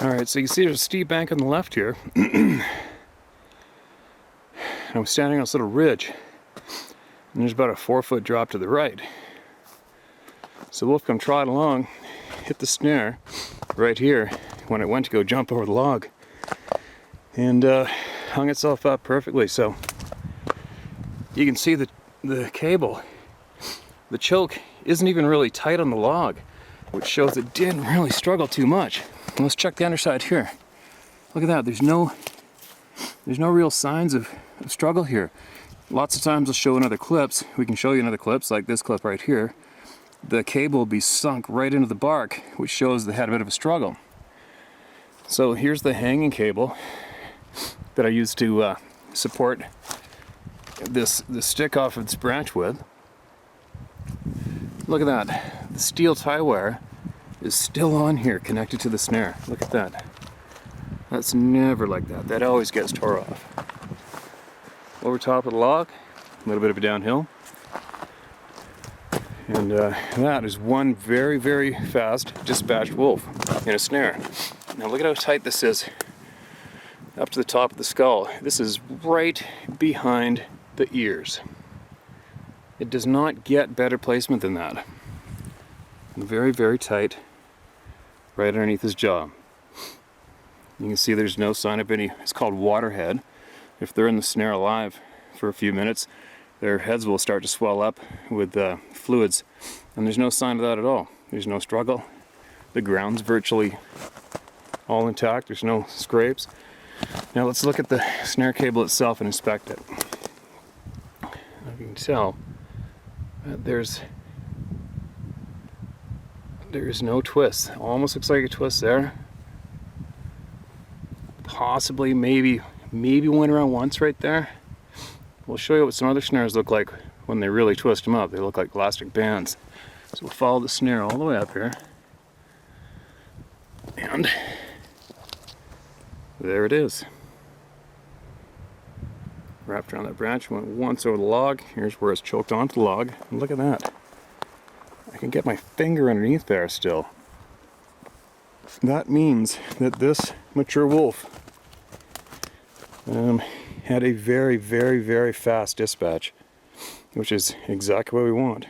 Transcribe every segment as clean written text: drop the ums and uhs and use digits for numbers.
Alright, so you can see there's a steep bank on the left here. I'm standing on this little ridge, and there's about a 4-foot drop to the right. So the wolf come trotting along, hit the snare right here when it went to go jump over the log, and hung itself up perfectly. So you can see the cable, the choke isn't even really tight on the log, which shows it didn't really struggle too much. Let's check the underside here. Look at that, there's no real signs of struggle here. Lots of times I'll show in other clips, we can show you in other clips, like this clip right here, the cable will be sunk right into the bark, which shows they had a bit of a struggle. So here's the hanging cable that I used to support this stick off of this branch with. Look at that, the steel tie wire is still on here connected to the snare. Look at that. That's never like that. That always gets tore off. Over top of the log, a little bit of a downhill. And that is one very, very fast dispatched wolf in a snare. Now look at how tight this is up to the top of the skull. This is right behind the ears. It does not get better placement than that. Very, very tight, right underneath his jaw. You can see there's no sign of any, it's called waterhead. If they're in the snare alive for a few minutes, their heads will start to swell up with fluids, and there's no sign of that at all. There's no struggle. The ground's virtually all intact. There's no scrapes. Now let's look at the snare cable itself and inspect it. You can tell that there's no twist. Almost looks like a twist there. Possibly, maybe went around once right there. We'll show you what some other snares look like when they really twist them up. They look like elastic bands. So we'll follow the snare all the way up here. And there it is. Wrapped around that branch, went once over the log. Here's where it's choked onto the log. And look at that. I can get my finger underneath there still. That means that this mature wolf had a very, very, very fast dispatch, which is exactly what we want.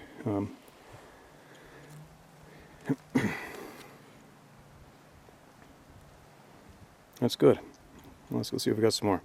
That's good. Let's go see if we got some more.